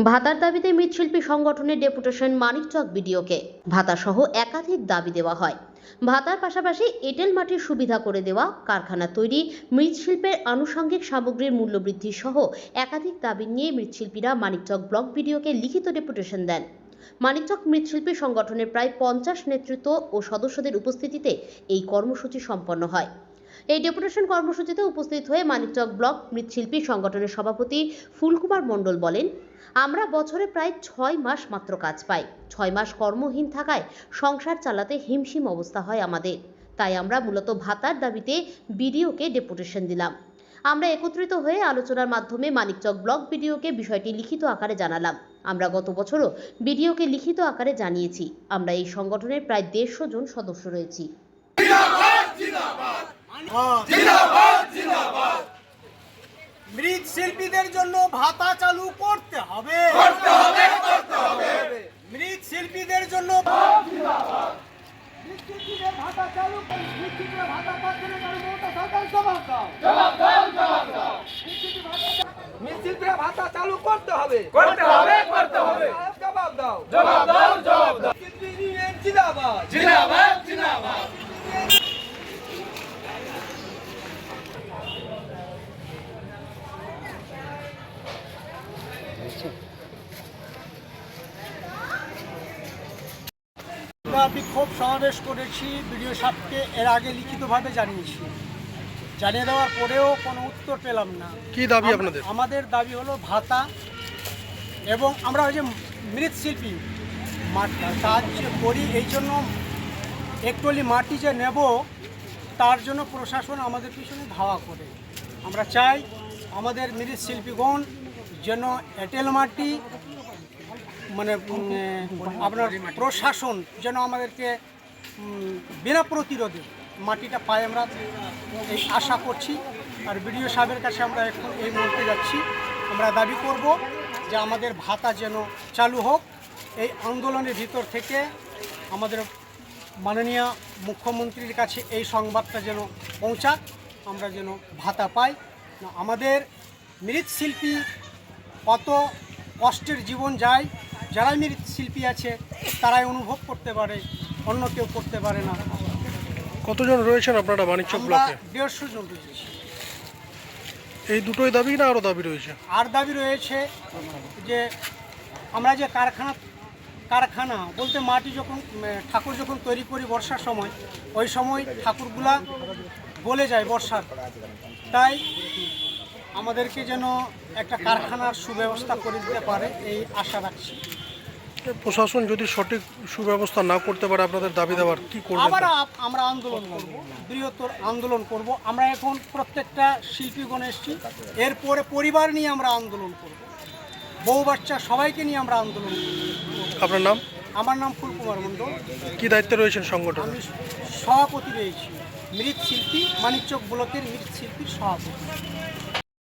ভাতার দাবিতে মৃৎশিল্পী সংগঠনের ডেপুটেশন মানিকচক বিডিওকে। ভাতা সহ একাধিক দাবি দেওয়া হয়। ভাতার পাশাপাশি এঁটেল মাটির সুবিধা করে দেওয়া, কারখানা তৈরি, মৃৎশিল্পের আনুষঙ্গিক সামগ্রীর মূল্য বৃদ্ধি সহ একাধিক দাবি নিয়ে মৃৎশিল্পীরা মানিকচক ব্লক বিডিওকে লিখিত ডেপুটেশন দেন। মানিকচক মৃৎশিল্পী সংগঠনের প্রায় 50 নেতৃত্ব ও সদস্যদের উপস্থিতিতে এই কর্মসূচি সম্পন্ন হয়। এই ডেপুটেশন কর্মসূচিতে উপস্থিত হয়ে মানিকচক ব্লক মৃৎশিল্পী সংগঠনের সভাপতি ফুলকুমার মণ্ডল বলেন, আমরা বছরে প্রায় 6 মাস মাত্র কাজ পাই। 6 মাস কর্মহীন থাকায় সংসার চালাতে হিমশিম অবস্থা হয় আমাদের। তাই আমরা মূলত ভাতার দাবিতে বিডিওকে ডেপুটেশন দিলাম। আমরা একত্রিত হয়ে আলোচনার মাধ্যমে মানিকচক ব্লক বিডিওকে বিষয়টি লিখিত আকারে জানালাম। আমরা গত বছরও বিডিওকে লিখিত আকারে জানিয়েছি। আমরা এই সংগঠনের প্রায় 150 জন সদস্য রয়েছি। মৃৎশিল্পীদের জন্য ভাতা চালু করতে হবে। মৃৎশিল্পীদের জন্য ভাতা চালু, ভাতা পাচ্ছে না, সরকার জবাব দাও। মৃৎশিল্পীরা ভাতা চালু করতে হবে। জবাব দাও। জিন্দাবাদ। বিক্ষোভ সমাবেশ করেছি, বিডিও সাহেবকে এর আগে লিখিতভাবে জানিয়েছি। জানিয়ে দেওয়ার পরেও কোনো উত্তর পেলাম না। কি দাবি আপনাদের? আমাদের দাবি হলো ভাতা, এবং আমরা ওই যে মৃৎশিল্পী কাজ করি, এই জন্য একটুলি মাটি যে নেব তার জন্য প্রশাসন আমাদের পিছনে ধাওয়া করে। আমরা চাই আমাদের মৃৎশিল্পীগণ যেন এঁটেল মাটি মানে আপনার প্রশাসন যেন আমাদেরকে বিনা প্রতিরোধে মাটিটা পায়, আমরা এই আশা করছি। আর বিডিও সাহেবের কাছে আমরা এখন এই মুহূর্তে যাচ্ছি। আমরা দাবি করব যে আমাদের ভাতা যেন চালু হোক। এই আন্দোলনের ভিতর থেকে আমাদের মাননীয় মুখ্যমন্ত্রীর কাছে এই সংবাদটা যেন পৌঁছাক, আমরা যেন ভাতা পাই। আমাদের মৃৎশিল্পী কত কষ্টের জীবন যায়, যারাই মৃৎশিল্পী আছে তারাই অনুভব করতে পারে, অন্য কেউ করতে পারে না। কতজন রয়েছেন আপনারা মানিকচক ব্লকে? 150 জন রয়েছে। এই দুটোই দাবি না আরও দাবি রয়েছে? আর দাবি রয়েছে যে আমরা যে কারখানা বলতে মাটি যখন ঠাকুর যখন তৈরি করি বর্ষার সময়, ওই সময় ঠাকুরগুলা গলে যায় বর্ষার, তাই আমাদেরকে যেন একটা কারখানার সুব্যবস্থা করে দিতে পারে এই আশা রাখছি। প্রশাসন যদি সঠিক সুব্যবস্থা না করতে পারে আপনাদের দাবি দেওয়ার কি করবেন? আবার আমরা আন্দোলন করব, বৃহত্তর আন্দোলন করব। আমরা এখন প্রত্যেকটা শিল্পীগণ এসেছি, এরপরে পরিবার নিয়ে আমরা আন্দোলন করব, বউ বাচ্চা সবাইকে নিয়ে আমরা আন্দোলন করব। আপনার নাম? আমার নাম ফুলকুমার মণ্ডল। কি দায়িত্বে রয়েছেন সংগঠন? আমি সভাপতি রয়েছি, মৃৎশিল্পী মানিকচক ব্লকের মৃৎশিল্পীর সভাপতি।